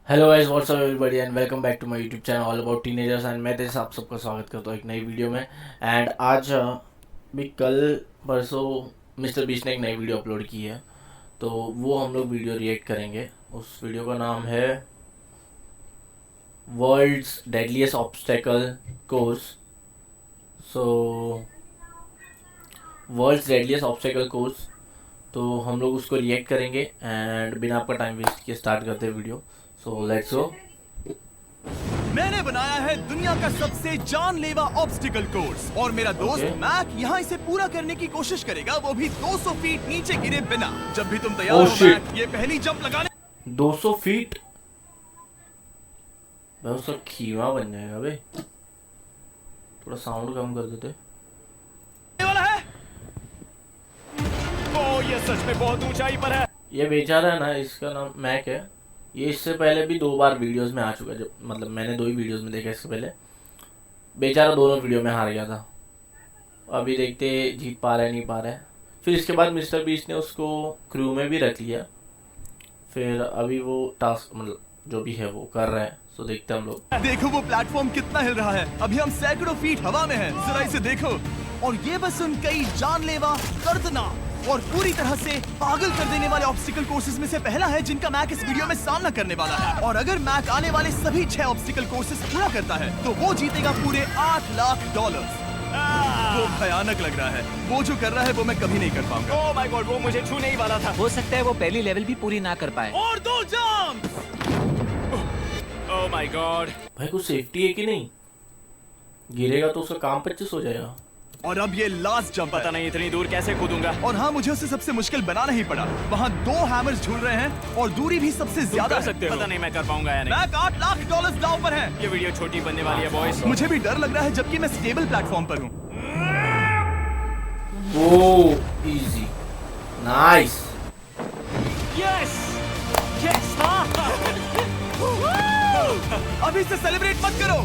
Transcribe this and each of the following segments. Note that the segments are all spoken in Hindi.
Hello guys, what's up everybody and welcome back to my YouTube channel all about teenagers. And मैं तेरे आप सबका स्वागत करता हूँ एक नई वीडियो में। एंड आज भी कल परसों मिस्टर बीस्ट ने एक नई वीडियो अपलोड की है, तो वो हम लोग वीडियो रिएक्ट करेंगे। उस वीडियो का नाम है वर्ल्ड्स डेडलीस्ट ऑब्स्टेकल कोर्स। सो वर्ल्ड्स डेडलीस्ट ऑब्स्टेकल कोर्स, तो हम लोग उसको रिएक्ट करेंगे। एंड बिना आपका टाइम वेस्ट किए स्टार्ट करते हैं वीडियो। So let's go. मैंने बनाया है दुनिया का सबसे जानलेवा ऑब्स्टिकल कोर्स और मेरा दोस्त मैक यहाँ इसे पूरा करने की कोशिश करेगा, वो भी 200 फीट नीचे गिरे बिना। जब भी तुम तैयार हो मैक, ये पहली जंप लगाने 200 फीट भाई उसका खीमा बन जाएगा बे। थोड़ा साउंड कम कर देते। वाला है। ओ ये सच में बहुत ऊंचाई पर है। ये बेचारा है ना, इसका नाम मैक है। ये इससे पहले भी 2 बार वीडियोस में आ चुका है, जब मतलब मैंने 2 ही वीडियोस में देखा इससे पहले। बेचारा दोनों वीडियो में हार गया था। अभी देखते जीत पा रहा है नहीं पा रहा है। फिर इसके बाद मिस्टर बीस्ट ने उसको क्रू में भी रख लिया। फिर अभी वो टास्क मतलब जो भी है वो कर रहा है। सो देखते हैं हम लोग। देखो वो प्लेटफॉर्म कितना हिल रहा है। अभी हम सैकड़ों फीट हवा में हैं। जरा इसे देखो। और ये बस उन कई जानलेवा, दर्दनाक और पूरी तरह से पागल कर देने वाले ऑब्स्टिकल कोर्सेज में से पहला है जिनका मैक इस वीडियो में सामना करने वाला है। और अगर मैक आने वाले सभी 6 ऑब्स्टिकल कोर्सेज पूरा करता है तो वो जीतेगा पूरे $8 लाख। वो भयानक लग रहा है। वो जो कर रहा है वो मैं कभी नहीं कर पाऊंगा। ओह माय गॉड, वो मुझे छूने ही वाला था। हो सकता है वो पहली लेवल भी पूरी ना कर पाए। और 2 जंप। Oh my God. भाई कुछ सेफ्टी है कि नहीं? गिरेगा तो उसका काम 25 हो जाएगा। और अब ये लास्ट जंप पता नहीं इतनी दूर कैसे कूदूंगा। और हाँ, मुझे उसे सबसे मुश्किल बनाना ही पड़ा। वहाँ 2 हैमर्स झूल रहे हैं और दूरी भी सबसे ज्यादा कर है। सकते हो। पता नहीं मैं कर पाऊंगा या नहीं। मैक $8 लाख दांव पर है। ये वीडियो छोटी बनने वाली है बॉयज। मुझे भी डर लग रहा है जबकि मैं स्टेबल प्लेटफॉर्म पर हूँ। ओह इजी, नाइस। Yes yes. अभी से सेलिब्रेट मत करो।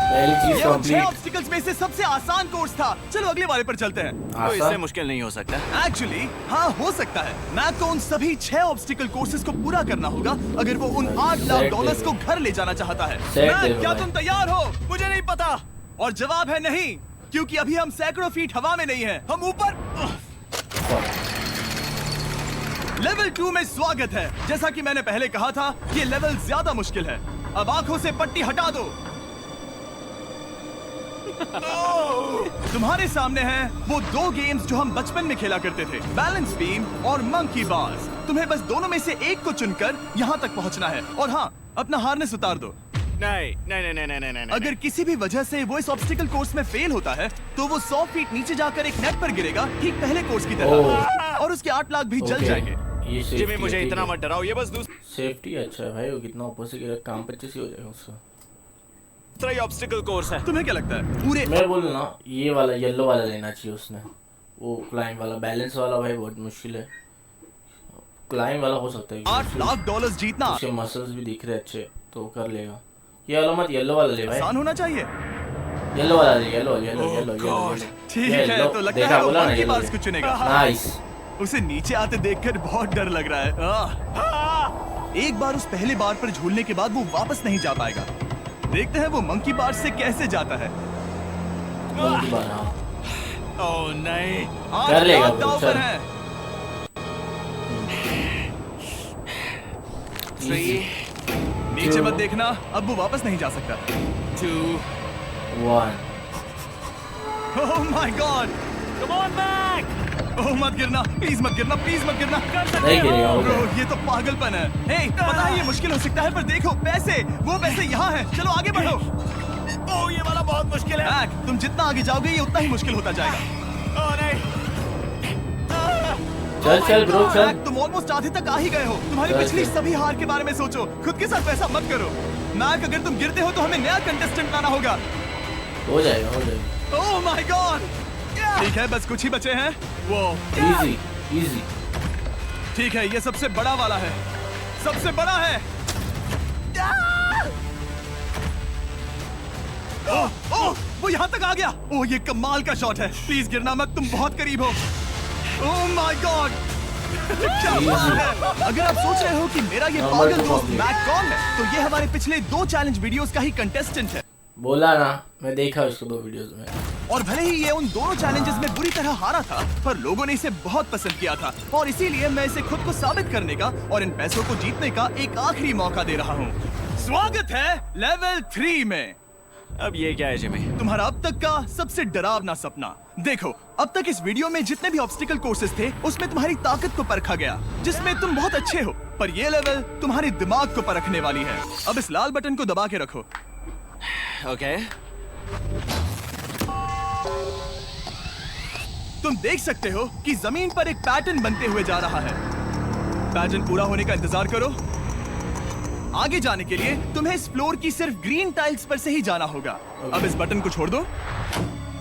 पहली चीज ये उन 6 कंप्लीट। ऑब्स्टिकल्स में से सबसे आसान कोर्स था। चलो अगले वाले पर चलते हैं। तो इससे मुश्किल नहीं हो सकता। एक्चुअली हाँ, हो सकता है। मैक को उन सभी 6 ऑब्स्टिकल कोर्सेज को पूरा करना होगा अगर वो उन $8 लाख को घर ले जाना चाहता है। मैक, क्या तुम तैयार हो? मुझे नहीं पता। और जवाब है नहीं, क्योंकि अभी हम सैकड़ों फीट हवा में नहीं हैं। हम ऊपर। लेवल 2 में स्वागत है। जैसा कि मैंने पहले कहा था, ये लेवल ज्यादा मुश्किल है। अब आंखों से पट्टी हटा दो। तुम्हारे सामने हैं वो 2 गेम्स जो हम बचपन में खेला करते थे, बैलेंस बीम और मंकी बार्स। तुम्हें बस दोनों में से एक को चुनकर यहाँ तक पहुँचना है। और हाँ, अपना हार्नेस उतार दो। नहीं नहीं नहीं नहीं नहीं। अगर किसी भी वजह से वो इस ऑब्स्टिकल कोर्स में फेल होता है तो वो 100 फीट नीचे जाकर एक नेट पर गिरेगा, ठीक पहले कोर्स की तरह। और उसके 8 लाख भी जल जाएंगे। ये जिमी मुझे इतना मत डराओ। ये बस सेफ्टी अच्छा है भाई। वो कितना ऊपर से गिरा, काम 25 ही हो जाएगा उसका। दूसरा ही ऑब्स्टिकल कोर्स है। तुम्हें क्या लगता है? पूरे मैं बोल ना, ये वाला येलो वाला लेना चाहिए उसने। वो क्लाइंब वाला, बैलेंस वाला भाई बहुत मुश्किल है। क्लाइंब वाला हो सकता है। $8 लाख जीतना उसके मसल्स भी दिख रहे अच्छे, तो कर लेगा। ये वाला मत, येलो वाला ले भाई। आसान होना चाहिए। येलो वाला ले, येलो येलो येलो येलो। ठीक है, तो लगता है वो मंकी बार्स को चुनेगा। नाइस। उसे नीचे आते देखकर बहुत डर लग रहा है। एक बार उस पहले बार पर झूलने के बाद वो वापस नहीं जा पाएगा। देखते हैं वो मंकी बार से कैसे जाता है। ओह नहीं। कर लेगा वो, दांव पर है। 3 नीचे मत देखना, अब वो वापस नहीं जा सकता। 2 1। Oh my god. Come on back. Oh मत गिरना, प्लीज मत गिरना, प्लीज मत गिरना। नहीं गिरेगा वो। ब्रो, ये तो पागलपन है। हे, पता है ये मुश्किल हो सकता है, पर देखो पैसे, वो पैसे यहाँ हैं। चलो आगे बढ़ो। ओह ये वाला बहुत मुश्किल है। मैक, तुम जितना आगे जाओगे ये उतना ही मुश्किल होता जाएगा। ओह नहीं। चल चल ब्रो चल। मैक, तुम ऑलमोस्ट आधे तक आ ही गए हो। तुम्हारी चल, पिछली चल। सभी हार के बारे में सोचो। खुद के साथ वैसा मत करो। मैक, अगर तुम गिरते हो तो हमें नया कंटेस्टेंट लाना होगा। हो जाएगा हो जाएगा। ओह माय गॉड। ठीक है, बस कुछ ही बचे हैं। वो इजी इजी। ठीक है, ये सबसे बड़ा वाला है। सबसे बड़ा है। ओह ओह, वो यहाँ तक आ गया। ओह ये कमाल का शॉट है। प्लीज गिरना मत, तुम बहुत करीब हो। ओह माय गॉड। क्या बात है? अगर आप सोच रहे हो कि मेरा ये नंबर पागल टू दोस्त complete। मैक कौन है, तो ये हमारे पिछले 2 चैलेंज वीडियोस का ही कंटेस्टेंट है। बोला ना, मैं देखा उसको 2 वीडियोस में। और भले ही ये उन दोनों चैलेंजेस में बुरी तरह हारा था, पर लोगों ने इसे बहुत पसंद किया था और इसीलिए मैं इसे खुद को साबित करने का और इन पैसों को जीतने का एक आखिरी मौका दे रहा हूँ। स्वागत है लेवल 3 में। अब ये क्या है जिमी? तुम्हारा अब तक का सबसे डरावना सपना। देखो, अब तक इस वीडियो में जितने भी ऑब्स्टिकल कोर्सेज थे, उसमें तुम्हारी ताकत को परखा गया, जिसमें तुम बहुत अच्छे हो। पर ये लेवल तुम्हारे दिमाग को परखने वाली है। अब इस लाल बटन को दबा के रखो। ओके। तुम देख सकते हो कि जमीन पर एक पैटर्न बनते हुए जा रहा है। पैटर्न पूरा होने का इंतजार करो। आगे जाने के लिए तुम्हें इस फ्लोर की सिर्फ ग्रीन टाइल्स पर से ही जाना होगा। अब इस बटन को छोड़ दो।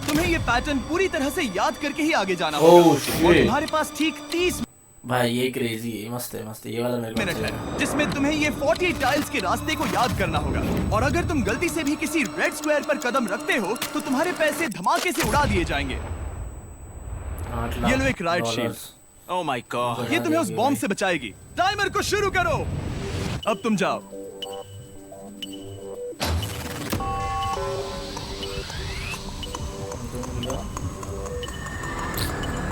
तुम्हें ये पैटर्न पूरी तरह से याद करके ही आगे जाना Oh, होगा। shit. और तुम्हारे पास ठीक 30 भाई ये क्रेजी है, मस्त है, मस्त है। ये वाला मेरे को मिनट अच्छा लगा। है, जिसमें तुम्हें ये 40 टाइल्स के रास्ते को याद करना होगा। और अगर तुम गलती से भी किसी रेड स्क्वायर पर कदम रखते हो, तो तुम्हारे पैसे धमाके से उड़ा दिए जाएंगे। 8 लाख ये लो एक right dollars. Shield. Oh my God. ये तुम्हें उस बॉम्ब से बचाएगी। टाइमर को शुरू करो। अब तुम जाओ।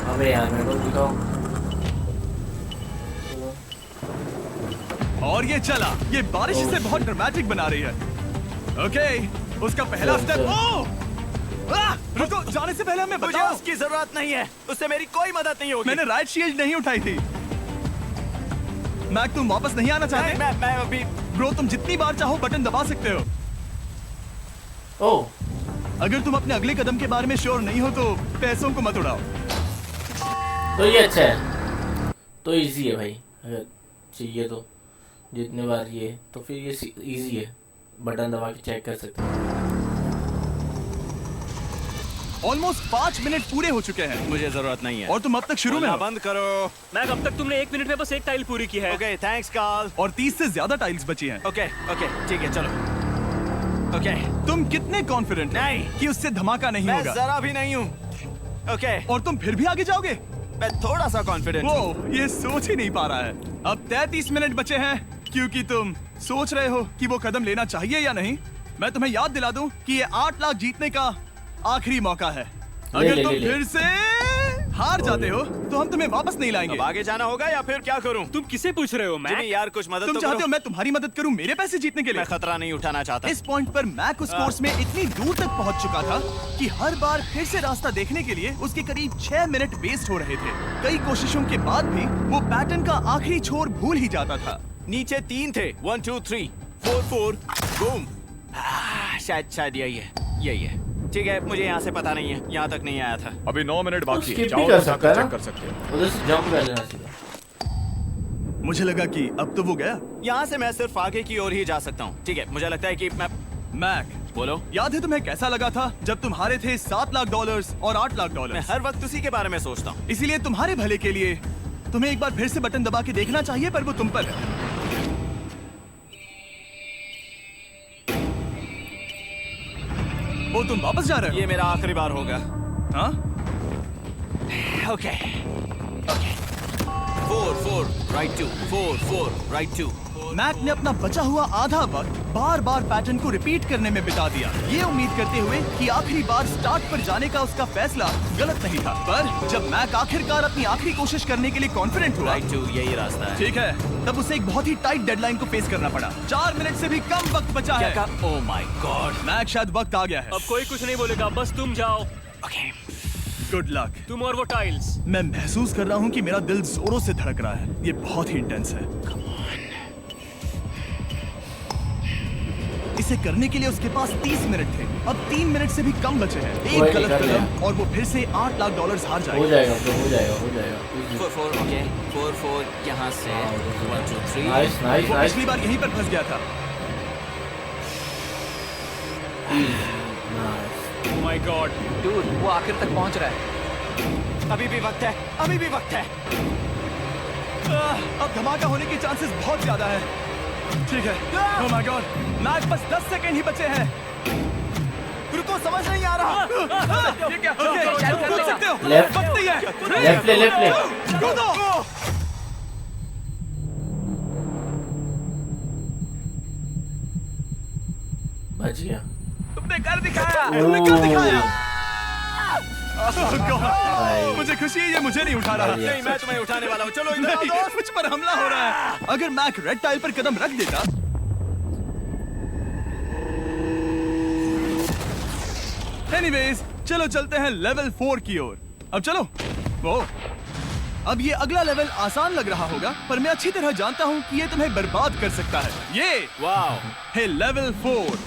अबे यार मेरे को दिखाओ। और ये चला। ये बारिश इसे बहुत ड्रामेटिक बना रही है। ओके, उसका पहला चल, स्टेप। चल। रुको, जाने से पहले हमें मुझे बताओ। उसकी जरूरत नहीं है। उससे मेरी कोई मदद नहीं होगी। मैंने राइट शील्ड नहीं उठाई थी। मैक, तुम वापस नहीं आना चाहते? मैं अभी ब्रो, तुम जितनी बार चाहो बटन दबा सकते हो। ओह, अगर तुम अपने अगले कदम के बारे में श्योर नहीं हो तो पैसों को मत उड़ाओ। तो ये अच्छा है, तो इजी है भाई। अगर चाहिए तो जितने बार ये, तो फिर ये इजी है, बटन दबा के चेक कर सकते हैं। ऑलमोस्ट 5 मिनट पूरे हो चुके हैं मुझे जरूरत नहीं है। और तुम अब तक शुरू में बोलना हो। बंद करो। मैक, अब तक तुमने 1 मिनट में बस एक टाइल पूरी की है। Okay, thanks Carl. और 30 से ज्यादा टाइल्स बची हैं। ओके ओके, ठीक है, चलो। ओके। तुम कितने कॉन्फिडेंट नहीं। कि उससे धमाका नहीं मैं होगा? जरा भी नहीं हूँ। ओके, और तुम फिर भी आगे जाओगे? मैं थोड़ा सा कॉन्फिडेंट हूँ। वो ये सोच ही नहीं पा रहा है। अब 33 मिनट बचे हैं, क्योंकि तुम सोच रहे हो कि वो कदम लेना चाहिए या नहीं। मैं तुम्हें याद दिला दूं कि ये 8 लाख जीतने का आखिरी मौका है। अगर तुम फिर से हार जाते हो तो हम तुम्हें वापस नहीं लाएंगे। अब आगे जाना होगा या फिर क्या करूं? तुम किसे पूछ रहे हो मैक? जिमी यार, कुछ मदद तुम तो चाहते करो। हो मैं तुम्हारी मदद करूं मेरे पैसे जीतने के लिए? मैं खतरा नहीं उठाना चाहता। इस पॉइंट पर मैक उस कोर्स में इतनी दूर तक पहुंच चुका था कि हर बार फिर से रास्ता देखने के लिए उसके करीब 6 मिनट वेस्ट हो रहे थे। कई कोशिशों के बाद भी वो पैटर्न का आखिरी छोर भूल ही जाता था। नीचे 3 थे। 1 2 3 4 4 बूम। शायद यही है। ठीक है, मुझे यहाँ से पता नहीं है, यहाँ तक नहीं आया था। अभी 9 मिनट बाकी है। skip भी जाओ कर तो सकता है चेक ना? कर सकते हो। उधर से जंप कर लेना सीधा। मुझे लगा कि अब तो वो गया। यहाँ से मैं सिर्फ आगे की ओर ही जा सकता हूँ। ठीक है, मुझे लगता है कि मैं मैक, बोलो। याद है तुम्हें कैसा लगा था जब तुम हारे थे $7 लाख और $8 लाख? मैं हर वक्त उसी के बारे में सोचता हूँ। इसीलिए तुम्हारे भले के लिए तुम्हें एक बार फिर से बटन दबा के देखना चाहिए, पर वो तुम पर है। वो तुम वापस जा रहे ये मेरा आखिरी बार होगा। हो? हाँ? Okay 4 right 2 4 right 2। मैक ने अपना बचा हुआ आधा वक्त बार बार पैटर्न को रिपीट करने में बिता दिया, ये उम्मीद करते हुए कि आखिरी बार स्टार्ट पर जाने का उसका फैसला गलत नहीं था। पर जब मैक आखिरकार अपनी आखिरी कोशिश करने के लिए कॉन्फिडेंट हुआ, राइट 2 यही रास्ता है। ठीक है, तब उसे एक बहुत ही टाइट डेडलाइन को फेस करना पड़ा। 4 मिनट से भी कम वक्त बचा क्या है। कहा? ओह माय गॉड। मैक, शायद वक्त आ गया है। अब कोई कुछ नहीं बोलेगा, बस तुम जाओ। Okay, good luck. तुम और वो टाइल्स। मैं महसूस कर रहा हूँ कि मेरा दिल जोरों से धड़क रहा है। ये बहुत ही इंटेंस है। इसे करने के लिए उसके पास 30 मिनट थे। अब 3 मिनट से भी कम बचे हैं। वो एक गलत कर लिया। कदम और वो फिर से $8 लाख हार हो जाएगा। जाएगा ब्रो, हो जाएगा। 4 ओके 4 यहाँ से 1 2 3। नाइस नाइस वो नाइस पिछली बार यहीं पर फंस गया था। Nice. Oh my God. Dude, वो आखिर तक पहुंच रहा है। अभी भी वक्त है, अभी भी वक्त है। अब धमाका होने के चांसेस बहुत ज्यादा है। ठीक है। ओह माय गॉड, मैच बस 10 सेकंड ही बचे हैं। रुको, समझ नहीं आ रहा। ये क्या? ओके, चल, कूद सकते हो। Left. वक्त नहीं है। लेफ्ट ले, लेफ्ट ले। कूदो। बच गया। तुमने कर दिखाया, तुमने कर दिखाया। Oh God, भाई। मुझे खुशी है ये मुझे नहीं उठा रहा। भाई, नहीं, मैं तुम्हें उठाने वाला हूँ। चलो इधर आओ नहीं, दोस्त। मुझ पर हमला हो रहा है। अगर मैक रेड टाइल पर कदम रख देता एनीवेज, चलो चलते हैं लेवल 4 की ओर। अब चलो। वो अब ये अगला लेवल आसान लग रहा होगा, पर मैं अच्छी तरह जानता हूँ कि ये तुम्हें बर्बाद कर सकता है। ये वाओ, है लेवल 4।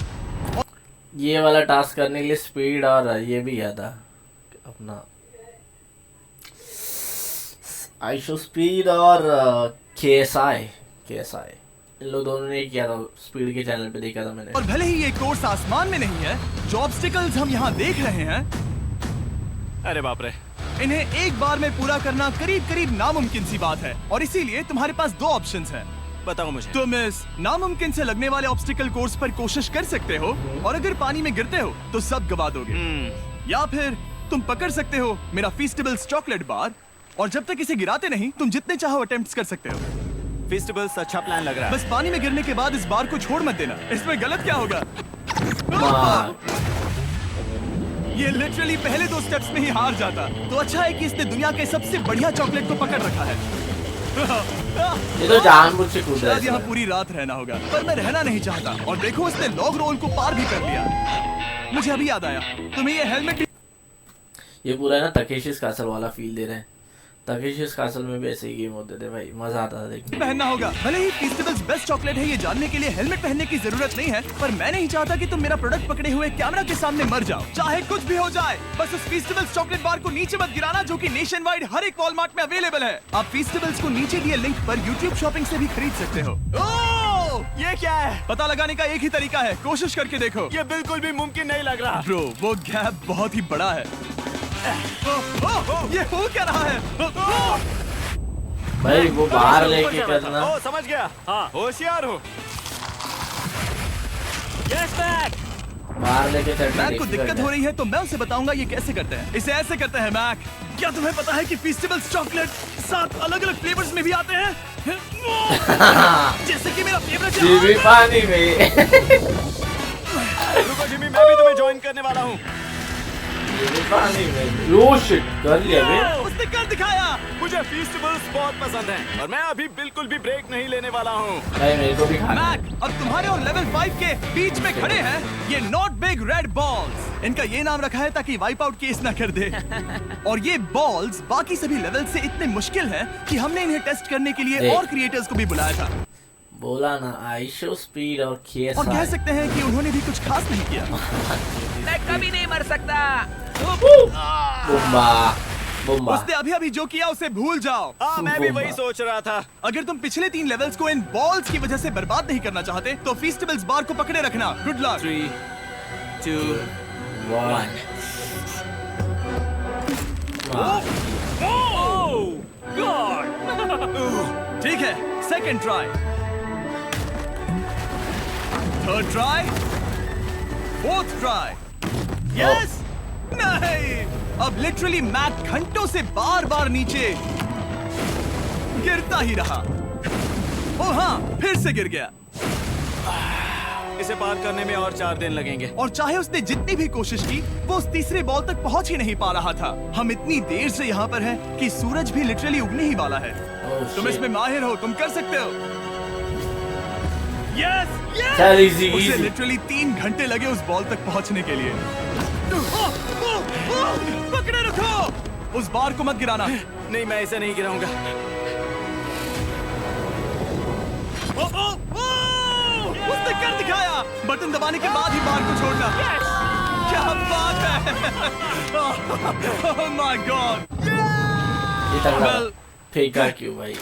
ये वाला टास्क करने के लिए स्पीड और ये भी गया था अपना आईशो स्पीड और केएसआई इन लोग दोनों ने किया था। स्पीड के चैनल पे देखा था मैंने। और भले ही ये कोर्स आसमान में नहीं है, जो ऑब्स्टिकल्स हम यहाँ देख रहे हैं, अरे बाप रे। इन्हें एक बार में पूरा करना करीब करीब नामुमकिन सी बात है। और इसीलिए तुम्हारे पास दो ऑप्शंस हैं। बताओ मुझे। तुम इस नामुमकिन से लगने वाले ऑब्स्टिकल कोर्स पर कोशिश कर सकते हो, और अगर पानी में गिरते हो तो सब गवा दोगे। या फिर तुम पकड़ सकते हो मेरा फीस्टेबल्स चॉकलेट बार, और जब तक इसे गिराते नहीं तुम जितने चाहो अटेम्प्ट्स कर सकते हो। फेस्टिवल्स अच्छा प्लान लग रहा है। बस पानी में गिरने के बाद इस बार को छोड़ मत देना। इसमें गलत क्या होगा? मार। ये लिटरली पहले 2 स्टेप्स में ही हार जाता। तो अच्छा है कि इसने दुनिया के सबसे बढ़िया चॉकलेट को पकड़ रखा है। ये तो जानबूझ से कूद रहा शायद यहाँ है। पूरी रात रहना होगा, पर मैं रहना नहीं चाहता। और देखो, इसने लॉग रोल को पार भी कर लिया। मुझे अभी याद आया, तुम्हें ये हेलमेट भी ये पूरा ना तकेशिस कासल वाला फील दे रहे हैं। तकेशिस कासल में भी ऐसे ही गेम होते थे भाई, मजा आता था देखने में। पहनना होगा। भले ही फेस्टिवल्स बेस्ट चॉकलेट है, ये जानने के लिए हेलमेट पहनने की जरूरत नहीं है, पर मैं नहीं चाहता कि तुम मेरा प्रोडक्ट पकड़े हुए कैमरा के सामने मर जाओ। चाहे कुछ भी हो जाए, बस उस फेस्टिवल्स चॉकलेट बार को नीचे मत गिराना, जो कि नेशन वाइड हर एक वॉलमार्ट में अवेलेबल है। आप फेस्टिवल्स को नीचे दिए लिंक पर YouTube शॉपिंग से भी खरीद सकते हो। ओह, ये क्या है? पता लगाने का एक ही तरीका है, कोशिश करके देखो। ये बिल्कुल भी मुमकिन नहीं लग रहा। ब्रो, वो गैप बहुत ही बड़ा है। ये हो क्या रहा है? भाई वो बाहर लेके करना। ओ, समझ गया। हाँ। होशियार हो। Yes Mac. बाहर लेके चढ़ना। मैक को दिक्कत हो रही है तो मैं उसे बताऊंगा ये कैसे करते हैं। इसे ऐसे करते हैं मैक। क्या तुम्हें पता है कि फेस्टिवल्स चॉकलेट 7 अलग-अलग फ्लेवर्स में भी आते हैं? जैसे कि मेरा फेवरेट जीवी पानी में। रुको जिमी, मैं भी तुम्हें ज्वाइन करने वाला हूँ। जीवी पानी में। यो शिट, कर लिया बे। उसने कर दिखाया। मुझे फेस्टिवल्स बहुत पसंद हैं और मैं अभी बिल्कुल भी ब्रेक नहीं लेने वाला हूँ। भाई मेरे को भी खाना। मैक, अब तुम्हारे और लेवल 5 के बीच में खड़े हैं ये नॉट बिग रेड बॉल्स। इनका ये नाम रखा है ताकि वाइप आउट केस ना कर दे। और ये बॉल्स बाकी सभी लेवल से इतने मुश्किल हैं कि हमने इन्हें टेस्ट करने के लिए देख। और क्रिएटर्स को भी बुलाया था। बोला ना आईशो स्पीड और केएस। और कह सकते हैं कि उन्होंने भी कुछ खास नहीं किया। मैं कभी नहीं मर सकता। बुम्बा बुम्बा। उसने अभी जो किया उसे भूल जाओ। हाँ, मैं भी वही सोच रहा था। अगर तुम पिछले 3 लेवल्स को इन बॉल्स की वजह से बर्बाद नहीं करना चाहते तो फेस्टिवल्स बार को पकड़े रखना। Good luck. 3, 2, 1। ओह गॉड। ठीक है, second try, third try, fourth try. Yes. नहीं, अब लिटरली मैक घंटों से बार बार नीचे गिरता ही रहा। ओ हाँ, फिर से गिर गया। इसे पार करने में और 4 दिन लगेंगे। और चाहे उसने जितनी भी कोशिश की, वो उस तीसरे बॉल तक पहुंच ही नहीं पा रहा था। हम इतनी देर से यहाँ पर हैं कि सूरज भी लिटरली उगने ही वाला है। तुम इसमें माहिर हो, तुम कर सकते हो। यस, चल इजी उसे इजी। लिटरली 3 घंटे लगे उस बॉल तक पहुंचने के लिए। पकड़े रखो, उस बार को मत गिराना। नहीं, मैं इसे नहीं गिराऊंगा। उसने कर दिखाया। बटन दबाने के बाद ही बार को छोड़ना। क्या बात है। Oh my God। ये तगड़ा Well, फेंका क्यों भाई?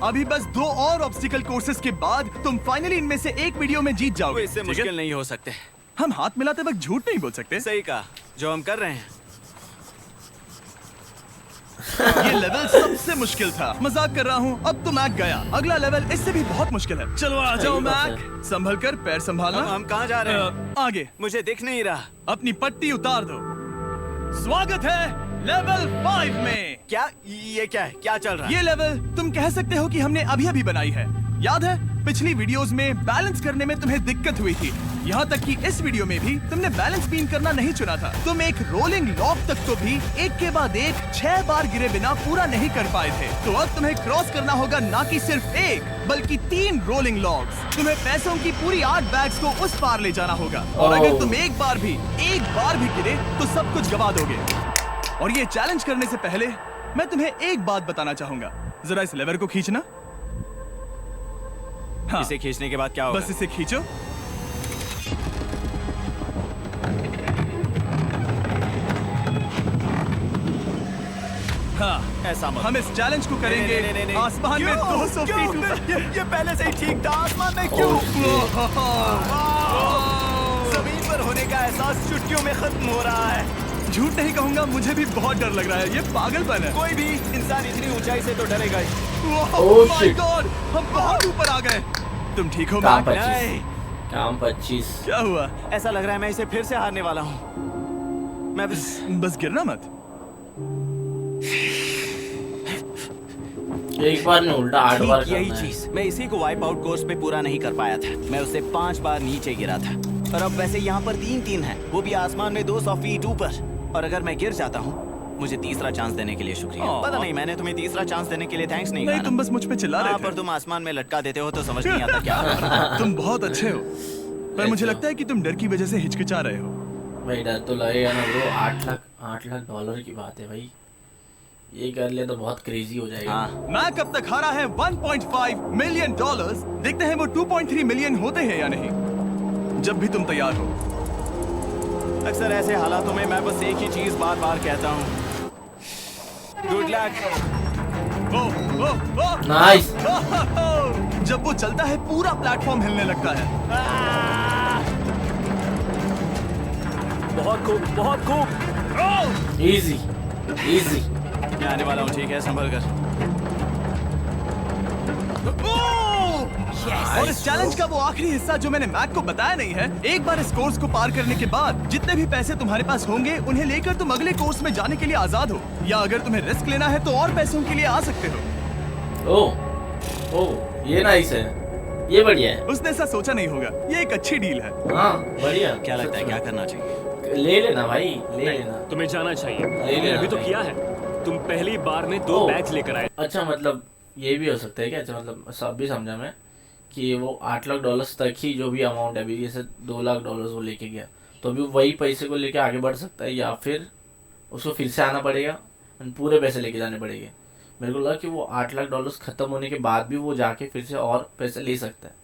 अभी बस 2 और ऑब्स्टिकल कोर्सेस के बाद तुम फाइनली इनमें से एक वीडियो में जीत वो जाओगे। इससे ठीक है? मुश्किल नहीं हो सकते। हम हाथ मिलाते वक्त झूठ नहीं बोल सकते। सही कहा, जो हम कर रहे हैं। ये लेवल सबसे मुश्किल था। मजाक कर रहा हूँ। अब तो मैक गया। अगला लेवल इससे भी बहुत मुश्किल है। चलो आ जाओ सही बात मैक। संभल कर, पैर संभालना। हम कहाँ जा रहे हैं? आगे। मुझे दिख नहीं रहा। अपनी पट्टी उतार दो। स्वागत है लेवल 5 में। क्या? ये क्या है? क्या चल रहा है? ये लेवल तुम कह सकते हो कि हमने अभी बनाई है। याद है पिछली वीडियोस में बैलेंस करने में तुम्हें दिक्कत हुई थी, यहाँ तक कि इस वीडियो में भी तुमने बैलेंस बीन करना नहीं चुना था। तुम एक रोलिंग लॉग तक को भी एक के बाद एक 6 बार गिरे बिना पूरा नहीं कर पाए थे। तो अब तुम्हें क्रॉस करना होगा ना कि सिर्फ एक बल्कि 3 रोलिंग लॉग्स। तुम्हें पैसों की पूरी 8 बैग्स को उस पार ले जाना होगा और अगर तुम एक बार भी गिरे तो सब कुछ गवा दोगे। और ये चैलेंज करने से पहले मैं तुम्हें एक बात बताना चाहूंगा, जरा इस लेवर को खींचना। हाँ, इसे खींचने के बाद क्या होगा? बस इसे खींचो। हाँ, ऐसा मत। हम इस चैलेंज को करेंगे नहीं। आसमान में 200 फीट ऊपर। ये पहले से ही ठीक था। आसमान में क्यों? जमीन पर होने का एहसास चुटकियों में खत्म हो रहा है। झूठ नहीं कहूंगा, मुझे भी बहुत डर लग रहा है। ये पागलपन है। कोई भी इंसान इतनी ऊंचाई से तो डरेगा ही। ओह माय गॉड, हम बहुत ऊपर आ गए। तुम ठीक हो काम मैक? 25 काम 25। क्या हुआ? ऐसा लग रहा है मैं इसे फिर से हारने वाला हूँ। मैं बस गिरना मत। एक बार नहीं, उल्टा 8 बार यही करना है। चीज मैं इसी को वाइप आउट कोर्स पे पूरा नहीं कर पाया था। मैं उससे 5 बार नीचे गिरा था और अब वैसे यहाँ पर 3-3 है, वो भी आसमान में 200 फीट ऊपर। और अगर मैं गिर जाता हूँ, मुझे तीसरा चांस देने के लिए शुक्रिया। पता नहीं मैंने तुम्हें तीसरा चांस देने के लिए थैंक्स नहीं कहा ना। तुम बस मुझ पे चिल्ला रहे थे। पर तुम आसमान में लटका देते हो तो समझ नहीं आता क्या। तुम बहुत अच्छे हो, पर मुझे लगता है कि तुम डर की वजह से हिचकिचा रहे हो। भाई डर तो लगेगा ना ब्रो। 8 लाख डॉलर की बात है भाई। ये कर लिया तो बहुत क्रेजी हो जाएगा। हाँ। मैक अब तक हारा है 1.5 मिलियन डॉलर्स। देखते हैं वो 2.3 मिलियन होते हैं या नहीं। जब भी तुम तैयार हो। अक्सर ऐसे हालातों में मैं बस एक ही चीज बार बार कहता हूँ, गुड लक। नाइस। जब वो चलता है पूरा प्लेटफॉर्म हिलने लगता है। बहुत खूब। Easy easy. मैं आने वाला हूँ, ठीक है? संभल कर। और इस चैलेंज का वो आखिरी हिस्सा जो मैंने मैक को बताया नहीं है, एक बार इस कोर्स को पार करने के बाद जितने भी पैसे तुम्हारे पास होंगे उन्हें लेकर तुम अगले कोर्स में जाने के लिए आजाद हो, या अगर तुम्हें रिस्क लेना है तो और पैसों के लिए आ सकते हो। ओह ये नाइस है, ये बढ़िया है। उसने ऐसा सोचा नहीं होगा, ये एक अच्छी डील है। हाँ बढ़िया। क्या लगता है क्या करना चाहिए? ले लेना भाई, ले लेना। तुम्हें जाना चाहिए। ले लेना अभी तो भाई। किया है। तुम पहली बार में 2 बैग्स लेकर आए। अच्छा मतलब ये भी हो सकता है क्या? अच्छा मतलब सब भी समझा मैं कि वो 8 लाख डॉलर्स तक ही जो भी अमाउंट है, अभी जैसे 2 लाख डॉलर्स वो लेके गया तो अभी वही पैसे को लेके आगे बढ़ सकता है, या फिर उसको फिर से आना पड़ेगा और पूरे पैसे लेके जाने पड़ेंगे। मेरे को लगा कि वो 8 लाख डॉलर्स खत्म होने के बाद भी वो जाके फिर से और पैसे ले सकता है,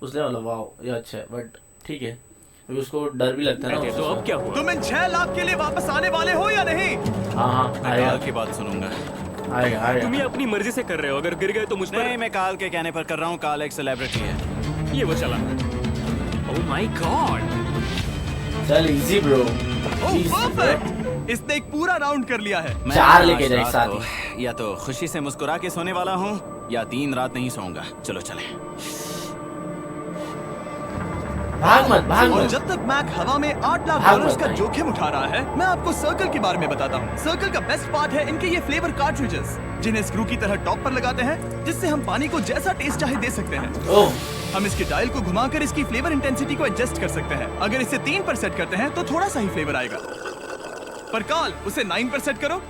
उसने मतलब वाह ये अच्छा है। बट ठीक है, क्योंकि उसको डर भी लगता है ना। तो अब क्या हुआ? तुम इन 6 लाख के लिए वापस आने वाले हो या नहीं? हाँ मैं आएगा काल की बात सुनूंगा। आएगा तुम ये अपनी मर्जी से कर रहे हो। अगर गिर गए तो मुझ पर। नहीं, मैं काल के कहने पर कर रहा हूँ। काल एक सेलिब्रिटी है। ये वो चला। ओह माय गॉड। चल इजी ब्रो। ओह परफेक्ट, इसने एक पूरा राउंड कर लिया है। मैं 4 लेके आज जाए रात साथ को ही। या तो खुशी से मुस्कुरा के सोने वाला हूँ या 3 रात नहीं सोऊंगा। चलो चले। भाग मत भाग और मत। जब तक मैक हवा में 8 लाख भाग डॉलर्स मत का भाई। जोखिम उठा रहा है, मैं आपको सर्कल के बारे में बताता हूँ। सर्कल का बेस्ट पार्ट है इनके ये फ्लेवर कार्ट्रिजेस, जिन्हें स्क्रू की तरह टॉप पर लगाते हैं, जिससे हम पानी को जैसा टेस्ट चाहे दे सकते हैं। ओह हम इसके डायल को घुमाकर इसकी फ्लेवर इंटेंसिटी को एडजस्ट कर सकते हैं। अगर इसे 3 पर सेट करते हैं तो थोड़ा सा ही फ्लेवर आएगा, पर काल उसे 9 पर सेट करो।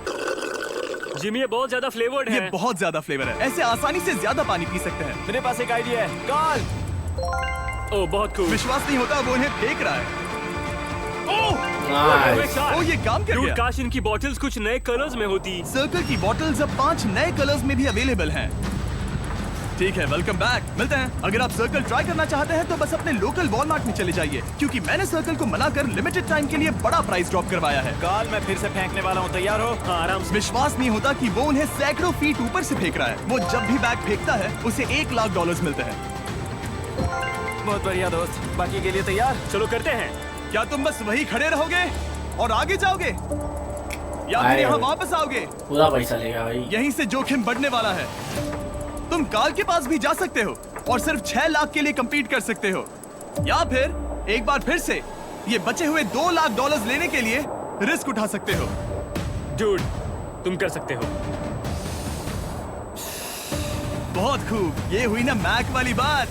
जिमी ये बहुत ज्यादा फ्लेवर्ड ये है। बहुत ज्यादा फ्लेवर है, ऐसे आसानी से ज्यादा पानी पी सकते हैं। मेरे पास एक आइडिया है। काल ओह बहुत खूब। विश्वास नहीं होता, वो उन्हें फेंक रहा है। Oh nice. ओह, ये काम कर Dude, गया। काश इनकी बॉटल्स कुछ नए कलर्स में होती। सर्कल की बॉटल्स अब 5 नए कलर्स में भी अवेलेबल हैं। ठीक है, वेलकम बैक। मिलते हैं। अगर आप सर्कल ट्राई करना चाहते हैं तो बस अपने लोकल वॉलमार्ट में चले जाइए, क्योंकि मैंने सर्कल को मना कर लिमिटेड टाइम के लिए बड़ा प्राइस ड्रॉप करवाया है। काल मैं फिर से फेंकने वाला हूँ। तैयार हो? हाँ, आराम से। विश्वास नहीं होता कि वो उन्हें सैकड़ों फीट ऊपर से फेंक रहा है। वो जब भी बैग फेंकता है उसे 1 लाख डॉलर्स मिलते हैं। बहुत बढ़िया दोस्त। बाकी के लिए तैयार? चलो करते हैं। क्या तुम बस वही खड़े रहोगे और आगे जाओगे, या फिर यहाँ वापस आओगे? पूरा पैसा लेगा भाई। यहीं से जोखिम बढ़ने वाला है। तुम काल के पास भी जा सकते हो और सिर्फ 6 लाख के लिए compete कर सकते हो, या फिर एक बार फिर से ये बचे हुए 2 लाख डॉलर्स लेने के लिए रिस्क उठा सकते हो। डूड तुम कर सकते हो। बहुत खूब, ये हुई ना मैक वाली बात।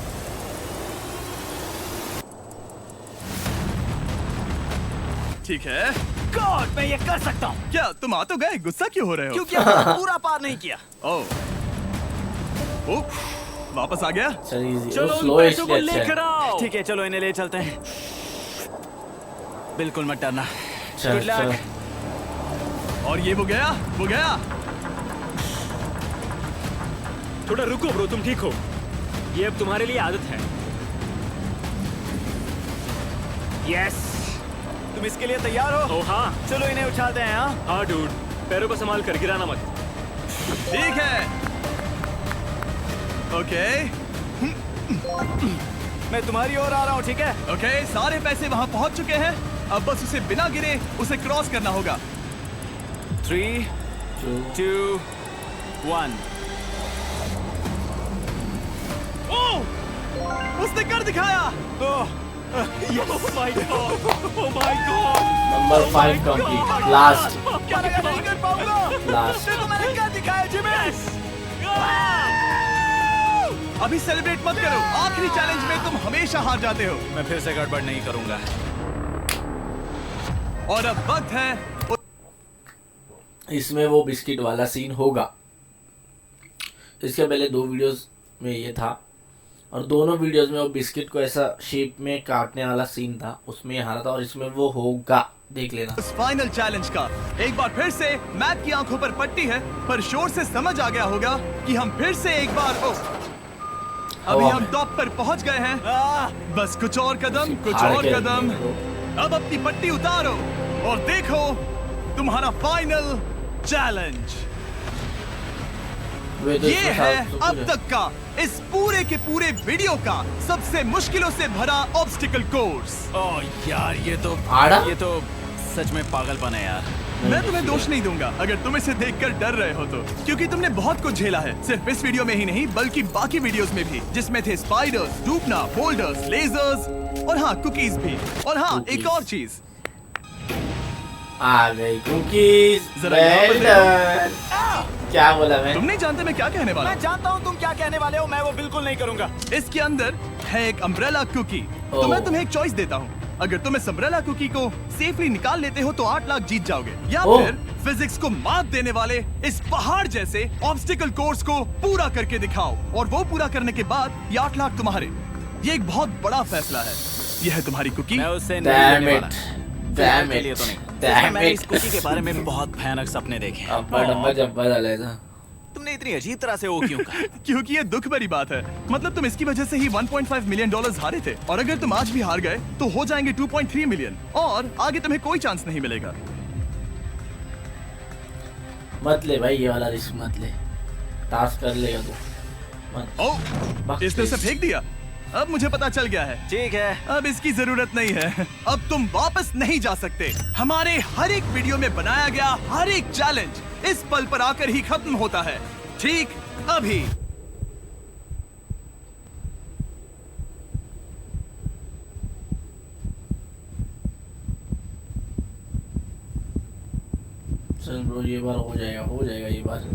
ठीक है। गॉड, मैं ये कर सकता हूँ क्या तुम आ तो गए, गुस्सा क्यों हो रहे हो? क्योंकि आपने पूरा पार नहीं किया। ओह, वापस आ गया। चल इजी, चलो वो उन स्लो पैसों को इसलिए अच्छा लेकर है। आओ। ठीक है, चलो इन्हें ले चलते हैं। बिल्कुल मत डरना। चल Good luck. चल। और ये वो गया, वो गया। थोड़ा रुको ब्रो, तुम ठीक हो। ये अब तुम्हारे लिए आदत है। यस। तुम इसके लिए तैयार हो? ओ हाँ चलो इन्हें उछालते हैं। हाँ, हाँ डूड, पैरों को संभाल कर, गिराना मत। ठीक है। ओके मैं तुम्हारी ओर आ रहा हूँ, ठीक है? ओके, सारे पैसे वहां पहुंच चुके हैं। अब बस उसे बिना गिरे उसे क्रॉस करना होगा। 3, 2, 1। उसने कर दिखाया। नंबर 5 कंप्लीट, लास्ट क्या लगा नहीं कर पाऊंगा? लास्ट। तो मैंने क्या दिखाया जिमी? अभी सेलिब्रेट मत करो, आखिरी चैलेंज में तुम हमेशा हार जाते हो। मैं फिर से गड़बड़ नहीं करूंगा। और अब वक्त है इसमें वो बिस्किट वाला सीन होगा। इसके पहले 2 वीडियोस में ये था और दोनों वीडियोस में वो बिस्किट को ऐसा शेप में काटने वाला सीन था, उसमें ये हारा था और इसमें वो होगा, देख लेना। इस फाइनल चैलेंज का एक बार फिर से मैप की आंखों पर पट्टी है, पर शोर से समझ आ गया होगा कि हम फिर से एक बार अभी हम टॉप पर पहुंच गए हैं। बस कुछ और कदम, कुछ हार और गए कदम। तो। अब अपनी पट्टी उतारो और देखो तुम्हारा फाइनल चैलेंज। वे तो ये इसमें है सब कुछ अब है। तक का इस पूरे के पूरे वीडियो का सबसे मुश्किलों से भरा ऑब्स्टिकल कोर्स। ओह यार, ये आड़ा? तो सच में पागलपन है यार। मैं तुम्हें दोष नहीं दूंगा अगर तुम इसे देखकर डर रहे हो तो, क्योंकि तुमने बहुत कुछ झेला है, सिर्फ इस वीडियो में ही नहीं बल्कि बाकी वीडियोस में भी, जिसमें थे स्पाइडर्स, डूबना, बोल्डर्स, लेजर्स और हाँ कुकीज भी। और हाँ एक और चीज, आ गई कुकीज। जरा यहाँ पर Well देखो। done। क्या बोला मैं? तुम नहीं जानते मैं क्या कहने वाला मैं जानता हूँ तुम क्या कहने वाले हो, मैं वो बिल्कुल नहीं करूंगा। हूँ। इसके अंदर है एक अम्ब्रेला कुकी। तो ओह। मैं तुम्हें एक चॉइस देता हूँ, अगर तुम इस अम्ब्रेला कुकी को सेफली निकाल लेते हो तो 8 लाख जीत जाओगे, या ओह। फिर फिजिक्स को मात देने वाले इस पहाड़ जैसे ऑब्स्टिकल कोर्स को पूरा करके दिखाओ और वो पूरा करने के बाद ये 8 लाख तुम्हारे। ये एक बहुत बड़ा फैसला है। ये है तुम्हारी कुकी। मैं उससे नहीं Damn लेने it. वाला। Damn के लिए it. तो नहीं। Damn मैंने it. इस कुकी के बारे में बहुत भयानक सपने देखे हैं। अब्बा डब्बा जब्बा डाले था। तुमने इतनी अजीब तरह से वो क्यों कहा? क्योंकि ये दुख भरी बात है, मतलब तुम इसकी वजह से ही 1.5 मिलियन डॉलर्स हारे थे, और अगर तुम आज भी हार गए तो हो जाएंगे 2.3 मिलियन और आगे तुम्हें कोई चांस नहीं मिलेगा। मत ले भाई, ये वाला रिस्क मत ले, टास्क कर लेगा तू मत। ओह, इसने उसे फेंक दिया। अब मुझे पता चल गया है, ठीक है, अब इसकी जरूरत नहीं है। अब तुम वापस नहीं जा सकते। हमारे हर एक वीडियो में बनाया गया हर एक चैलेंज इस पल पर आकर ही खत्म होता है, ठीक अभी। चल ब्रो, ये बार हो जाएगा, हो जाएगा ये बार।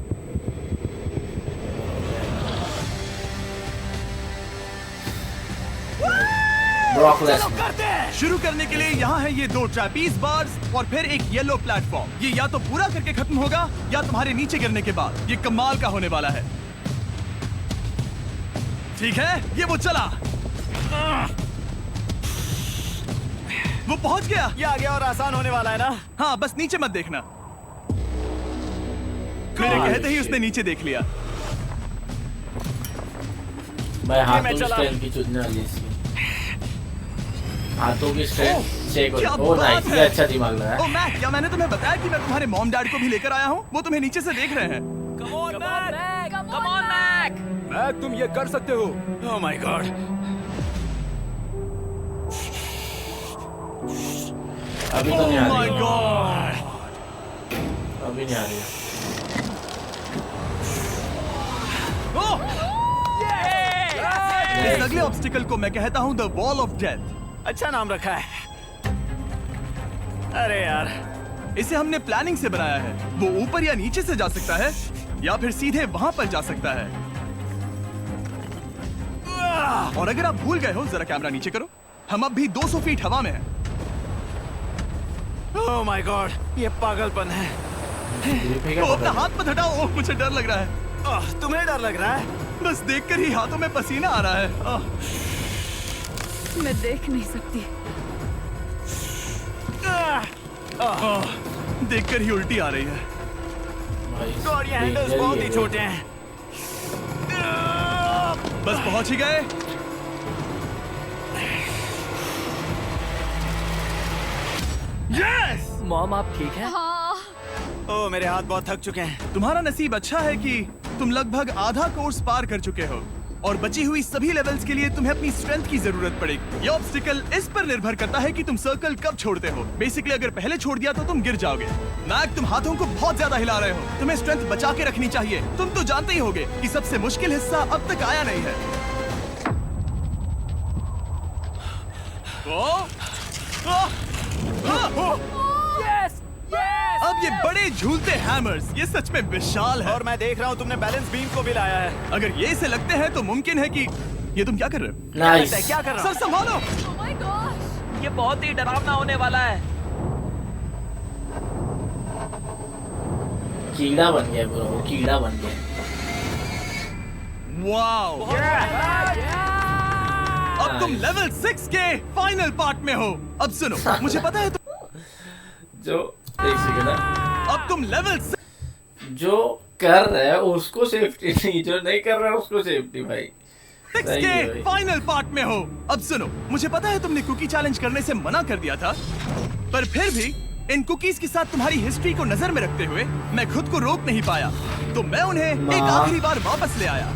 Brock Lesnar. शुरू करने के लिए यहाँ है ये 2 ट्रैपीज बार्स और फिर एक येलो प्लेटफॉर्म। ये या तो पूरा करके खत्म होगा या तुम्हारे नीचे गिरने के बाद। ये कमाल का होने वाला है। ठीक है, ये वो चला, वो पहुंच गया। ये आगे और आसान होने वाला है ना? हाँ, बस नीचे मत देखना। मेरे कहते ही उसने नीचे देख लिया। भाई हाथों मैं की चला। स्ट्रेंथ की चुनने वाली इसकी, हाथों की स्ट्रेंथ चेक क्या हो। ओ बात नाइस, है। ये अच्छा दिमाग लगा। ओ मैक, क्या मैंने तुम्हें बताया कि मैं तुम्हारे मॉम डैड को भी लेकर आया हूँ? वो तुम्हें नीचे से देख रहे हैं। Come on Mac. मैक, तुम ये कर सकते हो। ओह माय गॉड। अभी तो नहीं आ माय रही, गॉड। अभी नहीं आ रही। इस अगले ऑब्स्टिकल को मैं कहता हूँ द वॉल ऑफ डेथ। अच्छा नाम रखा है। अरे यार, इसे हमने प्लानिंग से बनाया है। वो ऊपर या नीचे से जा सकता है या फिर सीधे वहां पर जा सकता है। और अगर आप भूल गए हो, जरा कैमरा नीचे करो। हम अब भी 200 फीट हवा में हैं। ओह माय गॉड, ये पागलपन है। ये फेंका ओ, अपना पकड़। हाथ मत हटाओ। ओह, मुझे डर लग रहा है। तुम्हें डर लग रहा है? बस देखकर ही हाथों में पसीना आ रहा है। मैं देख नहीं सकती। देखकर ही उल्टी आ रही है। भाई, गॉड, ये हैंडल्स danger बहुत ही है। छोटे हैं। बस पहुंच ही गए। यस! मॉम आप ठीक हैं? हाँ। ओह, मेरे हाथ बहुत थक चुके हैं। तुम्हारा नसीब अच्छा है कि तुम लगभग आधा कोर्स पार कर चुके हो और बची हुई सभी लेवल्स के लिए तुम्हें अपनी स्ट्रेंथ की जरूरत पड़ेगी। ये ऑब्स्टिकल इस पर निर्भर करता है कि तुम सर्कल कब छोड़ते हो। बेसिकली अगर पहले छोड़ दिया तो तुम गिर जाओगे। मैक, तुम हाथों को बहुत ज्यादा हिला रहे हो। तुम्हें स्ट्रेंथ बचा के रखनी चाहिए। तुम तो जानते ही होगे कि सबसे मुश्किल हिस्सा अब तक आया नहीं है। Yes yes. अब ये बड़े झूलते हैमर्स, ये सच में विशाल है। और मैं देख रहा हूँ तुमने बैलेंस बीम को भी लाया है। अगर ये इसे लगते हैं तो मुमकिन है कि ये तुम क्या कर रहे हो? नाइस। क्या कर रहा सर संभालो। Oh my gosh! ये बहुत ही डरावना होने वाला है। कीड़ा बन गया पूरा, वो कीड़ा बन गया। वाओ! अब तुम लेवल 6 के फाइनल पार्ट में हो। अब सुनो, मुझे पता है जो एक सेकंड, अब तुम लेवल जो कर रहा है उसको सेफ्टी नहीं, जो नहीं कर रहा है उसको सेफ्टी। भाई 6 सही है के भाई। फाइनल पार्ट में हो। अब सुनो, मुझे पता है तुमने कुकी चैलेंज करने से मना कर दिया था, पर फिर भी इन कुकीज के साथ तुम्हारी हिस्ट्री को नजर में रखते हुए मैं खुद को रोक नहीं पाया, तो मैं उन्हें एक आखिरी बार वापस ले आया।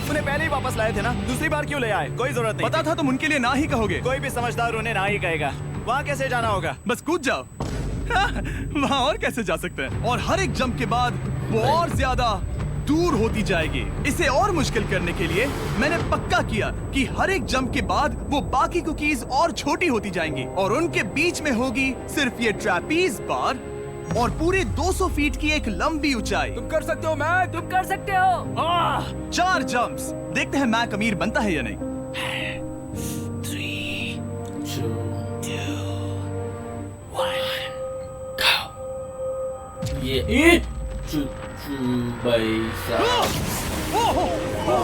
उन्हें पहले ही वापस लाए थे ना, दूसरी बार क्यों ले आए? कोई जरूरत नहीं पता था तुम उनके लिए ना ही कहोगे। कोई भी समझदार उन्हें ना ही कहेगा। वहाँ कैसे जाना होगा? बस कूद जाओ। वहाँ और कैसे जा सकते हैं? और हर एक जंप के बाद वो और ज्यादा दूर होती जाएगी। इसे और मुश्किल करने के लिए मैंने पक्का किया कि हर एक जंप के बाद वो बाकी कुकीज और छोटी होती जाएंगी और उनके बीच में होगी सिर्फ ये ट्रैपीज बार और पूरे 200 फीट की एक लंबी ऊंचाई। तुम कर सकते हो मैक, तुम कर सकते हो। 4 जंप्स। देखते हैं मैक अमीर बनता है या नहीं। 2 ये भाई साहब,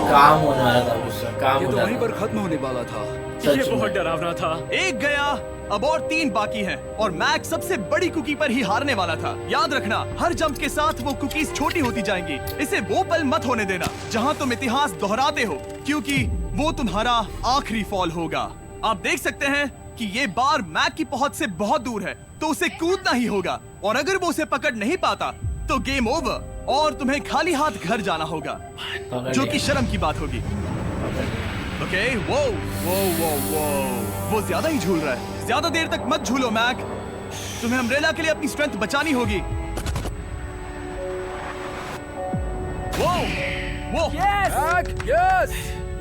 काम होने वाला था उसका, काम हो जाता। खत्म होने वाला था। सच ये में। बहुत डरावना था। एक गया, अब और 3 बाकी हैं और मैक सबसे बड़ी कुकी पर ही हारने वाला था। याद रखना, हर जंप के साथ वो कुकीज छोटी होती जाएंगी। इसे वो पल मत होने देना जहां तुम इतिहास दोहराते हो, क्योंकि वो तुम्हारा आखिरी फॉल होगा। आप देख सकते हैं कि ये बार मैक की पहुंच से बहुत दूर है, तो उसे कूदना ही होगा और अगर वो उसे पकड़ नहीं पाता तो गेम ओवर और तुम्हें खाली हाथ घर जाना होगा, जो कि शर्म की बात होगी। ओके, वो ज्यादा ही झूल रहा है। ज्यादा देर तक मत झूलो मैक, तुम्हें अम्ब्रेला के लिए अपनी स्ट्रेंथ बचानी होगी। वो यस।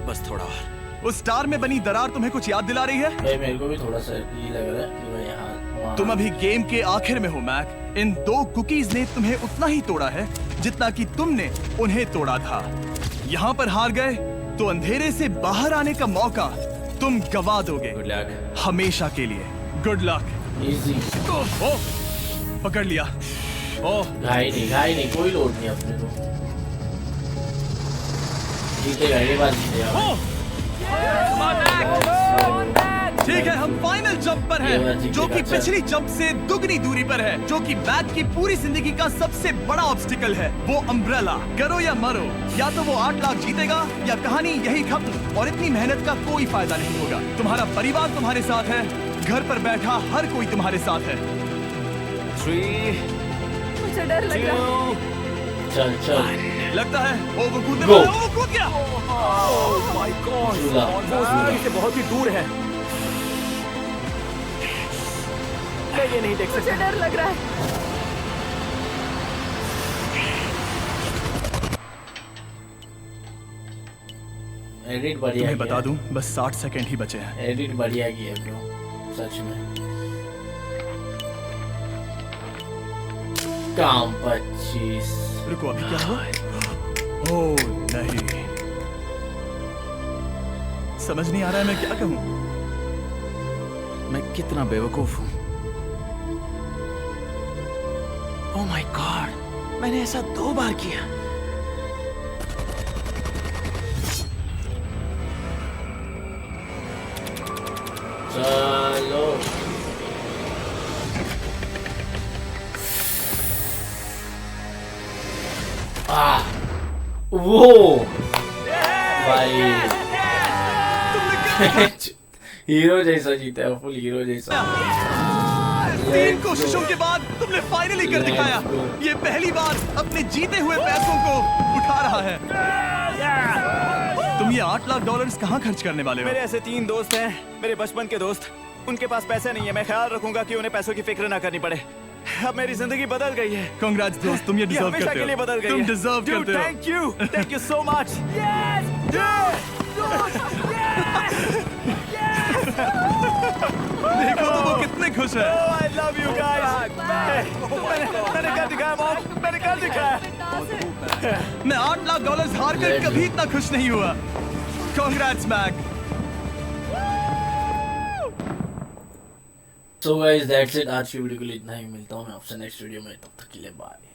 बस थोड़ा और। उस स्टार में बनी दरार तुम्हें कुछ याद दिला रही है? भाई मेरे को भी थोड़ा सा ये लग रहा है कि भाई यहाँ तुम अभी गेम के आखिर में हो मैक। इन 2 कुकीज ने तुम्हें उतना ही तोड़ा है जितना कि तुमने उन्हें तोड़ा था। यहाँ पर हार गए तो अंधेरे से बाहर आने का मौका तुम गवा दोगे गुड लक। हमेशा के लिए। Good luck. इजी, ओह, पकड़ लिया। ओह, घाई नहीं, कोई लोड नहीं अपने को। जीतेगा ये बात, जीतेगा। ओह, ठीक है, हम फाइनल जंप पर ये बात हैं, जीतेगा, जो कि अच्छा। पिछली जंप से दुगनी दूरी पर है, जो कि मैक की पूरी जिंदगी का सबसे बड़ा ऑब्स्टिकल है, वो अम्ब्रेला। करो या मरो, या तो वो 8 लाख जीतेगा या कहानी यही खत्म और इतनी मेहनत का कोई फायदा नहीं होगा। तुम्हारा परिवार तुम्हारे साथ है, घर पर बैठा हर कोई तुम्हारे साथ है। 3, मुझे डर लग रहा है। 2, चल लगता है ओ वो कूदने Go. वाला है, वो कूद गया। ओह माय गॉड, झूला, वो जिंदगी से बहुत ही दूर है। मैं ये नहीं देख मुझे सकता। डर लग रहा है। एडिट बढ़िया तुम्हें किया बता है। दूं, बस 60 सेकंड ही बचे हैं। एडिट बढ़िया किया है ब्रो, सच में। काम 25। रुको, अभी क्या हुआ? ओह नहीं, समझ नहीं आ रहा है मैं क्या कहूँ। मैं कितना बेवकूफ हूँ। ओह माय गॉड, मैंने ऐसा 2 बार किया। चलो वो भाई हीरो जैसा जीता है, फुल हीरो जैसा। 3 कोशिशों के बाद तुमने फाइनली कर दिखाया। ये पहली बार अपने जीते हुए पैसों को उठा रहा है। तुम ये $8 लाख कहाँ खर्च करने वाले हो? मेरे ऐसे 3 दोस्त हैं, मेरे बचपन के दोस्त। उनके पास पैसे नहीं है। मैं ख्याल रखूंगा कि उन्हें पैसों की फिक्र ना करनी पड़े। अब मेरी जिंदगी बदल गई है। कांग्रेट्स दोस्त, तुम ये डिजर्व हमेशा करते के हो। लिए बदल गई तुम है। डिजर्व करते हो। Thank you so much. देखो तो वो कितने खुश है। I love you guys. मैंने कर दिखाया मॉम, मैंने कर दिखाया। मैं $8 लाख हार कर कभी इतना खुश नहीं हुआ। Congrats Mac. So guys that's it, आज की वीडियो के लिए इतना ही। मिलता हूँ मैं आपसे नेक्स्ट वीडियो में, तब तक के लिए बाय।